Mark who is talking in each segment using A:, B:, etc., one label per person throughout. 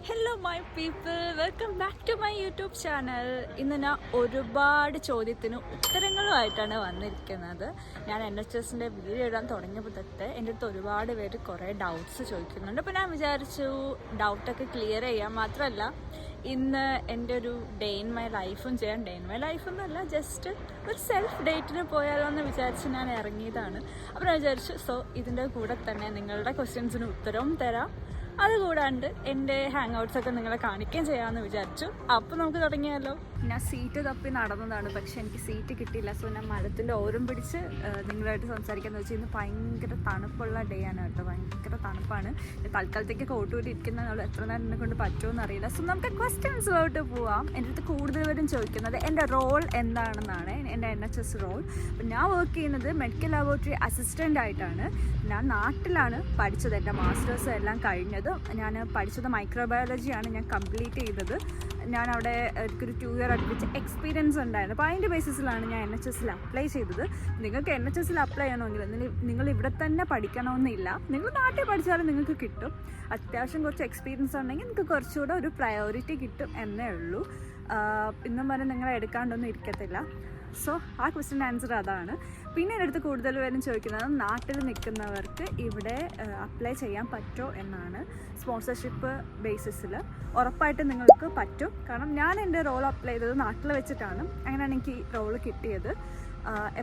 A: Hello my people, welcome back to my YouTube channel. ഇന്ന് ഞാൻ ഒരുപാട് ചോദ്യത്തിന് ഉത്തരങ്ങളുമായിട്ടാണ് വന്നിരിക്കുന്നത്. ഞാൻ NHS വീഡിയോ ഇടാൻ തുടങ്ങിയപ്പോൾ തൊട്ട് എൻ്റെ അടുത്ത് ഒരുപാട് പേര് കുറേ ഡൗട്ട്സ് ചോദിക്കുന്നുണ്ട്. അപ്പോൾ ഞാൻ വിചാരിച്ചു ഡൗട്ടൊക്കെ ക്ലിയർ ചെയ്യാം. മാത്രമല്ല ഇന്ന് എൻ്റെ ഒരു ഡേ ഇൻ മൈ ലൈഫും ചെയ്യാം. ഡേ ഇൻ മൈ ലൈഫൊന്നുമല്ല, ജസ്റ്റ് ഒരു സെൽഫ് ഡേറ്റിന് പോയാലോ എന്ന് വിചാരിച്ച് ഞാൻ ഇറങ്ങിയതാണ്. അപ്പോൾ ഞാൻ വിചാരിച്ചു ഇതിൻ്റെ കൂടെ തന്നെ നിങ്ങളുടെ ക്വസ്റ്റ്യൻസിന് ഉത്തരവും തരാം, അതുകൂടാണ്ട് എൻ്റെ ഹാങ് ഔട്ട്സൊക്കെ നിങ്ങളെ കാണിക്കുകയും ചെയ്യാമെന്ന് വിചാരിച്ചു. അപ്പോൾ നമുക്ക് തുടങ്ങിയാലോ. ഞാൻ സീറ്റ് തപ്പി നടന്നതാണ്, പക്ഷെ എനിക്ക് സീറ്റ് കിട്ടിയില്ല. സോ ഞാൻ മരത്തിൻ്റെ ഓരം പിടിച്ച് നിങ്ങളായിട്ട് സംസാരിക്കാമെന്ന് വെച്ചാൽ ഇന്ന് ഭയങ്കര തണുപ്പുള്ള ഡേ ആണ് കേട്ടോ. ഭയങ്കര തണുപ്പാണ്. തൽക്കാലത്തേക്ക് കോട്ടൂരി ഇരിക്കുന്നതിനുള്ള എത്ര നേരം എന്നെ കൊണ്ട് പറ്റുമെന്ന് അറിയില്ല. സോ നമുക്ക് ക്വസ്റ്റ്യൻസിലോട്ട് പോവാം. എൻ്റെ അടുത്ത് കൂടുതൽ പേരും ചോദിക്കുന്നത് എൻ്റെ റോൾ എന്താണെന്നാണ്, എൻ്റെ NHS റോൾ. അപ്പം ഞാൻ വർക്ക് ചെയ്യുന്നത് മെഡിക്കൽ ലബോറട്ടറി അസിസ്റ്റൻ്റ് ആയിട്ടാണ്. ഞാൻ നാട്ടിലാണ് പഠിച്ചത്. എൻ്റെ മാസ്റ്റേഴ്സ് എല്ലാം കഴിഞ്ഞത്. ഞാൻ പഠിച്ചത് മൈക്രോബയോളജിയാണ് ഞാൻ കംപ്ലീറ്റ് ചെയ്തത്. ഞാൻ അവിടെ എനിക്കൊരു 2 ഇയർ അടുപ്പിച്ച് എക്സ്പീരിയൻസ് ഉണ്ടായിരുന്നു. അപ്പോൾ അതിൻ്റെ ബേസിസിലാണ് ഞാൻ NHS അപ്ലൈ ചെയ്തത്. നിങ്ങൾക്ക് NHS അപ്ലൈ ചെയ്യണമെങ്കിൽ നിങ്ങൾ ഇവിടെ തന്നെ പഠിക്കണമെന്നില്ല. നിങ്ങൾ നാട്ടിൽ പഠിച്ചാലും നിങ്ങൾക്ക് കിട്ടും. അത്യാവശ്യം കുറച്ച് എക്സ്പീരിയൻസ് ഉണ്ടെങ്കിൽ നിങ്ങൾക്ക് കുറച്ചുകൂടെ ഒരു പ്രയോറിറ്റി കിട്ടും എന്നേ ഉള്ളൂ. ഇന്നും പറഞ്ഞ് നിങ്ങളെ എടുക്കാണ്ടൊന്നും ഇരിക്കത്തില്ല. സോ ആ ക്വസ്റ്റ്യൻ ആൻസർ അതാണ്. പിന്നെ എൻ്റെ അടുത്ത് കൂടുതൽ പേരും ചോദിക്കുന്നത് നാട്ടിൽ നിൽക്കുന്നവർക്ക് ഇവിടെ അപ്ലൈ ചെയ്യാൻ പറ്റുമോ എന്നാണ്. സ്പോൺസർഷിപ്പ് ബേസിസിൽ ഉറപ്പായിട്ടും നിങ്ങൾക്ക് പറ്റും. കാരണം ഞാൻ എൻ്റെ റോൾ അപ്ലൈ ചെയ്തത് നാട്ടിൽ വെച്ചിട്ടാണ്. അങ്ങനെയാണ് എനിക്ക് ഈ റോള് കിട്ടിയത്.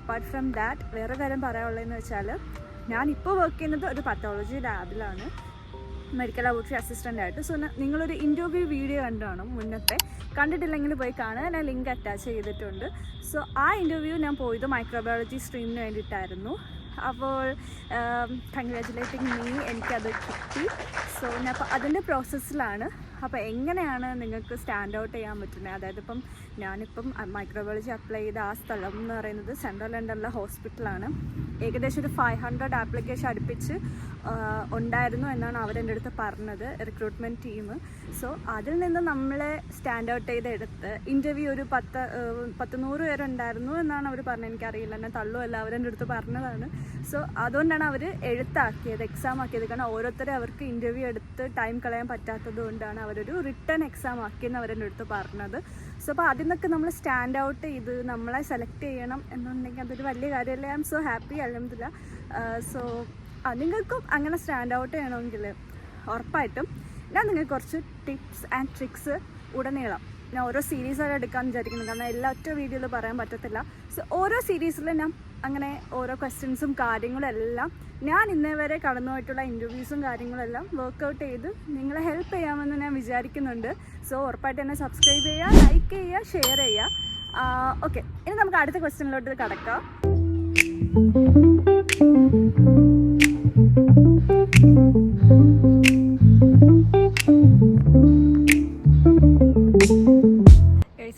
A: അപ്പാർട്ട് ഫ്രം ദാറ്റ് വേറെ കാര്യം പറയാനുള്ളതെന്ന് വെച്ചാൽ ഞാനിപ്പോൾ വർക്ക് ചെയ്യുന്നത് ഒരു പത്തോളജി ലാബിലാണ്, മെഡിക്കൽ ലബോറട്ടറി അസിസ്റ്റൻ്റ് ആയിട്ട്. സോ നിങ്ങളൊരു ഇൻ്റർവ്യൂ വീഡിയോ കണ്ടാണ് മുന്നത്തെ, കണ്ടിട്ടില്ലെങ്കിൽ പോയി കാണുക. ഞാൻ ലിങ്ക് അറ്റാച്ച് ചെയ്തിട്ടുണ്ട്. സോ ആ ഇൻ്റർവ്യൂ ഞാൻ പോയത് മൈക്രോബയോളജി സ്ട്രീമിന് വേണ്ടിയിട്ടായിരുന്നു. അപ്പോൾ കൺഗ്രാജുലേറ്റിംഗ് മീ, എനിക്കത് കിട്ടി. സോ ഞാൻ അപ്പോൾ അതിൻ്റെ പ്രോസസ്സിലാണ്. അപ്പോൾ എങ്ങനെയാണ് നിങ്ങൾക്ക് സ്റ്റാൻഡ് ഔട്ട് ചെയ്യാൻ പറ്റുന്നത്? അതായത് ഞാനിപ്പം മൈക്രോബയോളജി അപ്ലൈ ചെയ്ത ആ സ്ഥലം എന്ന് പറയുന്നത് സെൻട്രൽ ലണ്ടനിലെ ഹോസ്പിറ്റലാണ്. ഏകദേശം ഒരു 500 ആപ്ലിക്കേഷൻ അടുപ്പിച്ച് ഉണ്ടായിരുന്നു എന്നാണ് അവരെൻ്റെ അടുത്ത് പറഞ്ഞത്, റിക്രൂട്ട്മെൻറ്റ് ടീം. സോ അതിൽ നിന്ന് നമ്മളെ സ്റ്റാൻഡ് ഔട്ട് ചെയ്തെടുത്ത് ഇൻ്റർവ്യൂ ഒരു 100 പേരുണ്ടായിരുന്നു എന്നാണ് അവർ പറഞ്ഞത്. എനിക്കറിയില്ല, എന്നെ തള്ളുമല്ല, അവരെൻ്റെ അടുത്ത് പറഞ്ഞതാണ്. സോ അതുകൊണ്ടാണ് അവർ എക്സാം ആക്കിയത്. കാരണം ഓരോരുത്തരും അവർക്ക് ഇൻ്റർവ്യൂ എടുത്ത് ടൈം കളയാൻ പറ്റാത്തത് കൊണ്ടാണ് അവരൊരു റിട്ടേൺ എക്സാം ആക്കിയെന്ന് അവരെൻ്റെ അടുത്ത് പറഞ്ഞത്. സോ അപ്പോൾ അതിൽ നിന്നൊക്കെ നമ്മൾ സ്റ്റാൻഡ് ഔട്ട് ചെയ്ത് നമ്മളെ സെലക്ട് ചെയ്യണം എന്നുണ്ടെങ്കിൽ അതൊരു വലിയ കാര്യമല്ലേ. ഐ എം സോ ഹാപ്പി, അൽഹംദുലില്ലാ. സോ നിങ്ങൾക്കും അങ്ങനെ സ്റ്റാൻഡ് ഔട്ട് ചെയ്യണമെങ്കിൽ ഉറപ്പായിട്ടും ഞാൻ നിങ്ങൾക്ക് കുറച്ച് ടിപ്സ് ആൻഡ് ട്രിക്സ് ഉടനീളം ഞാൻ ഓരോ സീരീസായിട്ട് എടുക്കാമെന്ന് വിചാരിക്കുന്നു. കാരണം എല്ലാ ഒറ്റ വീഡിയോയിൽ പറയാൻ പറ്റത്തില്ല. സോ ഓരോ സീരീസിലും ഞാൻ അങ്ങനെ ഓരോ ക്വസ്റ്റ്യൻസും കാര്യങ്ങളും എല്ലാം ഞാൻ ഇന്നേ വരെ കടന്നു പോയിട്ടുള്ള ഇൻ്റർവ്യൂസും കാര്യങ്ങളെല്ലാം വർക്കൗട്ട് ചെയ്ത് നിങ്ങളെ ഹെൽപ്പ് ചെയ്യാമെന്ന് ഞാൻ വിചാരിക്കുന്നുണ്ട്. സോ ഉറപ്പായിട്ട് എന്നെ സബ്സ്ക്രൈബ് ചെയ്യുക, ലൈക്ക് ചെയ്യുക, ഷെയർ ചെയ്യുക. ഓക്കെ, ഇനി നമുക്ക് അടുത്ത ക്വസ്റ്റ്യനിലോട്ട് കടക്കാം.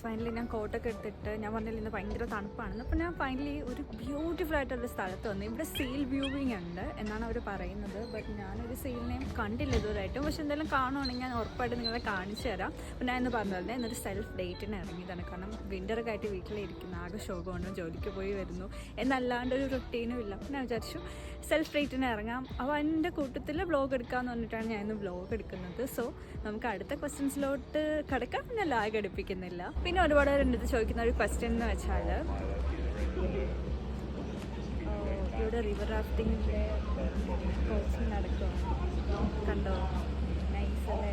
A: ഫൈനലി ഞാൻ കോട്ടൊക്കെ എടുത്തിട്ട് ഞാൻ പറഞ്ഞില്ല ഇന്ന് ഭയങ്കര തണുപ്പാണെന്ന്. അപ്പോൾ ഞാൻ ഫൈനലി ഒരു ബ്യൂട്ടിഫുൾ ആയിട്ടുള്ള സ്ഥലത്ത് വന്നു. ഇവിടെ സെയിൽ വ്യൂവിങ് ഉണ്ട് എന്നാണ് അവർ പറയുന്നത്. ബട്ട് ഞാനൊരു സെയിലിനെയും കണ്ടില്ല ഇതുവരെയായിട്ടും. പക്ഷെ എന്തെങ്കിലും കാണുവാണെങ്കിൽ ഞാൻ ഉറപ്പായിട്ട് നിങ്ങളെ കാണിച്ചു തരാം. അപ്പോൾ ഞാൻ ഇന്ന് പറഞ്ഞത് എന്നൊരു സെൽഫ് ഡേറ്റിന് ഇറങ്ങിയതാണ്. കാരണം വിൻ്ററൊക്കെ ആയിട്ട് വീട്ടിലിരിക്കുന്ന ആകെ ശോകമാണ്, ജോലിക്ക് പോയി വരുന്നു എന്നല്ലാണ്ട് ഒരു റൊട്ടീനും ഇല്ല. അപ്പോൾ ഞാൻ വിചാരിച്ചു സെൽഫ് ഡേറ്റിന് ഇറങ്ങാം. അപ്പോൾ അതിൻ്റെ കൂട്ടത്തിൽ വ്ലോഗ് എടുക്കാമെന്ന് പറഞ്ഞിട്ടാണ് ഞാൻ ഇന്ന് വ്ലോഗ് എടുക്കുന്നത്. സോ നമുക്ക് അടുത്ത ക്വസ്റ്റ്യൻസിലോട്ട് കിടക്കാം. ഞാൻ ലാഗ് അടുപ്പിക്കുന്നില്ല. പിന്നെ ഒരുപാട് പേര് എൻ്റെ അടുത്ത് ചോദിക്കുന്ന ഒരു ക്വസ്റ്റ്യൻ എന്ന് വെച്ചാൽ ഇവിടെ റിവർ റാഫ്റ്റിങ്ങിൻ്റെ കോച്ചിങ് നടക്കുമോ? കണ്ടോ, നൈസ് അല്ലേ?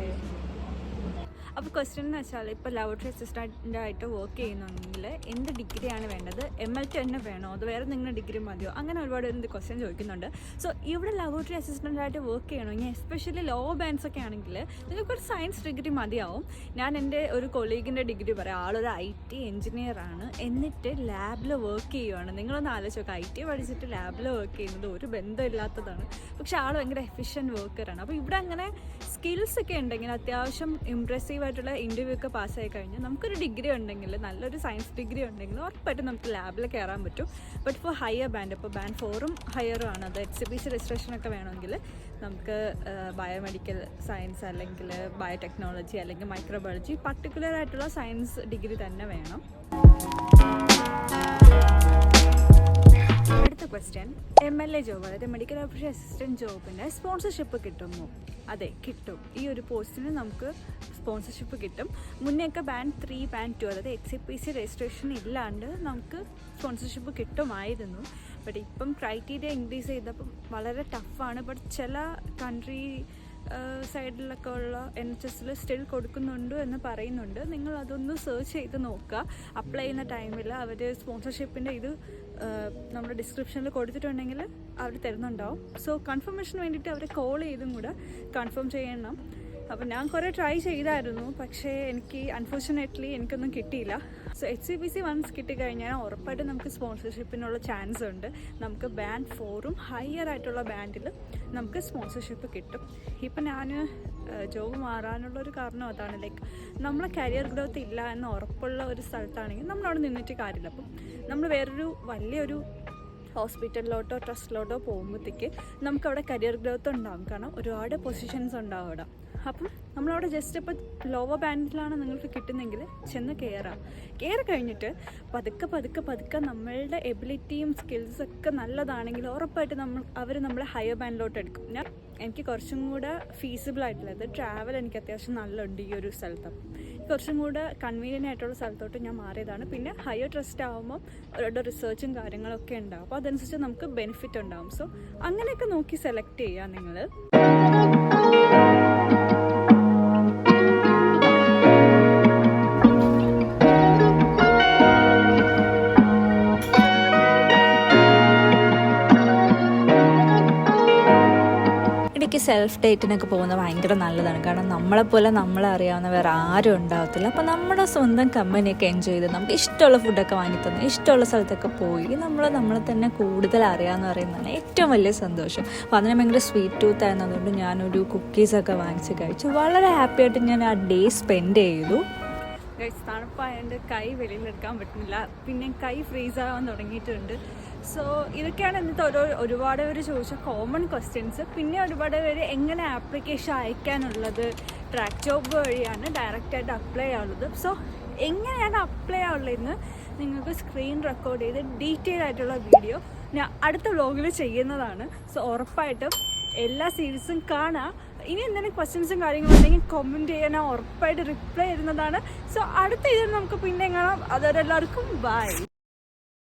A: അപ്പോൾ ക്വസ്റ്റ്യൻ എന്ന് വെച്ചാൽ ഇപ്പോൾ ലബോറട്ടറി അസിസ്റ്റൻ്റ് ആയിട്ട് വർക്ക് ചെയ്യുന്നുണ്ടെങ്കിൽ എന്ത് ഡിഗ്രിയാണ് വേണ്ടത്? MLT തന്നെ വേണോ, അത് വേറെ നിങ്ങളുടെ ഡിഗ്രി മതിയോ? അങ്ങനെ ഒരുപാട് എന്ത് ക്വസ്റ്റ്യൻ ചോദിക്കുന്നുണ്ട്. സോ ഇവിടെ ലബോറട്ടറി അസിസ്റ്റൻ്റ് ആയിട്ട് വർക്ക് ചെയ്യണമെങ്കിൽ എസ്പെഷ്യലി ലോ ബാൻഡ്സ് ഒക്കെ ആണെങ്കിൽ നിങ്ങൾക്കൊരു സയൻസ് ഡിഗ്രി മതിയാവും. ഞാൻ എൻ്റെ ഒരു കൊളീഗിൻ്റെ ഡിഗ്രി പറയാം. ആളൊരു IT എഞ്ചിനീയറാണ്, എന്നിട്ട് ലാബിൽ വർക്ക് ചെയ്യുവാണ്. നിങ്ങളൊന്ന് ആലോചിച്ച് നോക്കുക, IT പഠിച്ചിട്ട് ലാബിൽ വർക്ക് ചെയ്യുന്നത് ഒരു ബന്ധമില്ലാത്തതാണ്. പക്ഷേ ആൾ ഭയങ്കര എഫിഷ്യൻറ്റ് വർക്കറാണ്. അപ്പോൾ ഇവിടെ അങ്ങനെ സ്കിൽസ് ഒക്കെ ഉണ്ടെങ്കിൽ അത്യാവശ്യം ഇംപ്രസീവ് ആയിട്ടുള്ള ഇൻ്റർവ്യൂ ഒക്കെ പാസ്സായി കഴിഞ്ഞാൽ നമുക്കൊരു ഡിഗ്രി ഉണ്ടെങ്കിൽ, നല്ലൊരു സയൻസ് ഡിഗ്രി ഉണ്ടെങ്കിൽ ഉറപ്പായിട്ടും നമുക്ക് ലാബിൽ കയറാൻ പറ്റും. ബട്ട് ഫോർ ഹയർ ബാൻഡ്, ഇപ്പോൾ ബാൻഡ് 4ഉം ഹയറും ആണ്, അത് HCPC രജിസ്ട്രേഷനൊക്കെ വേണമെങ്കിൽ നമുക്ക് ബയോമെഡിക്കൽ സയൻസ് അല്ലെങ്കിൽ ബയോടെക്നോളജി അല്ലെങ്കിൽ മൈക്രോബയോളജി പർട്ടിക്കുലർ ആയിട്ടുള്ള സയൻസ് ഡിഗ്രി തന്നെ വേണം. അടുത്ത ക്വസ്റ്റ്യൻ, MLA ജോബ് അതായത് മെഡിക്കൽ ഓഫീസർ അസിസ്റ്റൻറ്റ് ജോബിന് സ്പോൺസർഷിപ്പ് കിട്ടുമോ? അതെ, കിട്ടും. ഈ ഒരു പോസ്റ്റിന് നമുക്ക് സ്പോൺസർഷിപ്പ് കിട്ടും. മുന്നേയൊക്കെ ബാൻഡ് 3 ബാൻഡ് 2 അതായത് HCPC രജിസ്ട്രേഷൻ ഇല്ലാണ്ട് നമുക്ക് സ്പോൺസർഷിപ്പ് കിട്ടുമായിരുന്നു. ബട്ട് ഇപ്പം ക്രൈറ്റീരിയ ഇൻക്രീസ് ചെയ്തപ്പം വളരെ ടഫാണ്. ബട്ട് ചില കൺട്രി സൈഡിലൊക്കെ ഉള്ള NHSൽ സ്റ്റിൽ കൊടുക്കുന്നുണ്ട് എന്ന് പറയുന്നുണ്ട്. നിങ്ങൾ അതൊന്ന് സെർച്ച് ചെയ്ത് നോക്കുക. അപ്ലൈ ചെയ്യുന്ന ടൈമിൽ അവർ സ്പോൺസർഷിപ്പിൻ്റെ ഇത് നമ്മുടെ ഡിസ്ക്രിപ്ഷനിൽ കൊടുത്തിട്ടുണ്ടെങ്കിൽ അവർ തരുന്നുണ്ടാവും. സോ കൺഫർമേഷന് വേണ്ടിയിട്ട് അവരെ കോൾ ചെയ്തും കൂടെ കൺഫേം ചെയ്യണം. അപ്പോൾ ഞാൻ കുറേ ട്രൈ ചെയ്തായിരുന്നു, പക്ഷേ എനിക്ക് അൺഫോർച്ചുനേറ്റ്ലി എനിക്കൊന്നും കിട്ടിയില്ല. സോ HCPC വൺസ് കിട്ടിക്കഴിഞ്ഞാൽ ഉറപ്പായിട്ടും നമുക്ക് സ്പോൺസർഷിപ്പിനുള്ള ചാൻസ് ഉണ്ട്. നമുക്ക് ബാൻഡ് 4ഉം ഹയർ ആയിട്ടുള്ള ബാൻഡിൽ നമുക്ക് സ്പോൺസർഷിപ്പ് കിട്ടും. ഇപ്പം ഞാൻ ജോബ് മാറാനുള്ളൊരു കാരണം അതാണ്. ലൈക്ക് നമ്മളെ കരിയർ ഗ്രോത്ത് ഇല്ല എന്ന് ഉറപ്പുള്ള ഒരു സ്ഥലത്താണെങ്കിൽ നമ്മളവിടെ നിന്നിട്ട് കാര്യമില്ല. അപ്പം നമ്മൾ വേറൊരു വലിയൊരു ഹോസ്പിറ്റലിലോട്ടോ ട്രസ്റ്റിലോട്ടോ പോകുമ്പോഴത്തേക്ക് നമുക്കവിടെ കരിയർ ഗ്രോത്ത് ഉണ്ടാകും. കാരണം ഒരുപാട് പൊസിഷൻസ് ഉണ്ടാവും അവിടെ. അപ്പം നമ്മളവിടെ ജസ്റ്റ് ഇപ്പോൾ ലോവർ ബാൻഡിലാണ് നിങ്ങൾക്ക് കിട്ടുന്നെങ്കിൽ ചെന്ന് കയറി കഴിഞ്ഞിട്ട് പതുക്കെ നമ്മളുടെ എബിലിറ്റിയും സ്കിൽസൊക്കെ നല്ലതാണെങ്കിൽ ഉറപ്പായിട്ട് അവർ നമ്മളെ ഹയർ ബാൻഡിലോട്ട് എടുക്കും. എനിക്ക് കുറച്ചും കൂടെ ഫീസിബിൾ ആയിട്ടുള്ളത് ട്രാവൽ എനിക്ക് അത്യാവശ്യം നല്ലുണ്ട് ഈ ഒരു സ്ഥലത്ത്. കുറച്ചും കൂടെ കൺവീനിയൻ്റ് ആയിട്ടുള്ള സ്ഥലത്തോട്ട് ഞാൻ മാറിയതാണ്. പിന്നെ ഹയർ ട്രസ്റ്റ് ആകുമ്പോൾ അവരുടെ റിസർച്ചും കാര്യങ്ങളൊക്കെ ഉണ്ടാകും. അപ്പോൾ അതനുസരിച്ച് നമുക്ക് ബെനിഫിറ്റ് ഉണ്ടാകും. സോ അങ്ങനെയൊക്കെ നോക്കി സെലക്ട് ചെയ്യുക നിങ്ങൾ. എനിക്ക് സെൽഫ് ഡേറ്റിനൊക്കെ പോകുന്നത് ഭയങ്കര നല്ലതാണ്. കാരണം നമ്മളെപ്പോലെ നമ്മളെ അറിയാവുന്ന വേറെ ആരും ഉണ്ടാകത്തില്ല. അപ്പോൾ നമ്മുടെ സ്വന്തം കമ്പനിയൊക്കെ എൻജോയ് ചെയ്ത് നമുക്ക് ഇഷ്ടമുള്ള ഫുഡൊക്കെ വാങ്ങി തന്നു ഇഷ്ടമുള്ള സ്ഥലത്തൊക്കെ പോയി നമ്മളെ തന്നെ കൂടുതൽ അറിയാമെന്ന് പറയുന്നതാണ് ഏറ്റവും വലിയ സന്തോഷം. അപ്പോൾ അതിന് ഭയങ്കര സ്വീറ്റ് ടൂത്ത് ആയിരുന്നതുകൊണ്ട് ഞാനൊരു കുക്കീസൊക്കെ വാങ്ങിച്ച് കഴിച്ചു. വളരെ ഹാപ്പി ആയിട്ട് ഞാൻ ആ ഡേ സ്പെൻഡ് ചെയ്തു. തണുപ്പായതുകൊണ്ട് കൈ വെളിയിലെടുക്കാൻ പറ്റുന്നില്ല. പിന്നെ കൈ ഫ്രീസ് ആവാൻ തുടങ്ങിയിട്ടുണ്ട്. സോ ഇതൊക്കെയാണ് ഇന്നത്തെ ഒരുപാട് പേര് ചോദിച്ച കോമൺ ക്വസ്റ്റ്യൻസ്. പിന്നെ ഒരുപാട് പേര് എങ്ങനെ ആപ്ലിക്കേഷൻ അയക്കാനുള്ളത് ട്രാക്ക് ജോബ് വഴിയാണ് ഡയറക്റ്റായിട്ട് അപ്ലൈ ചെയ്യാനുള്ളത്. സോ എങ്ങനെയാണ് അപ്ലൈ ചെയ്യാനുള്ളതെന്ന് നിങ്ങൾക്ക് സ്ക്രീൻ റെക്കോർഡ് ചെയ്ത് ഡീറ്റെയിൽ ആയിട്ടുള്ള വീഡിയോ ഞാൻ അടുത്ത വ്ലോഗിൽ ചെയ്യുന്നതാണ്. സോ ഉറപ്പായിട്ടും എല്ലാ സീരീസും കാണാം. ഇനി എന്തെങ്കിലും ക്വസ്റ്റ്യൻസും കാര്യങ്ങളും ഉണ്ടെങ്കിൽ കമൻറ്റ് ചെയ്യാൻ ഉറപ്പായിട്ട് റിപ്ലൈ ചെയ്യുന്നതാണ്. സോ അടുത്ത ഇതിൽ നമുക്ക് പിന്നെ കാണാം. അതുവരെ എല്ലാവർക്കും ബൈ.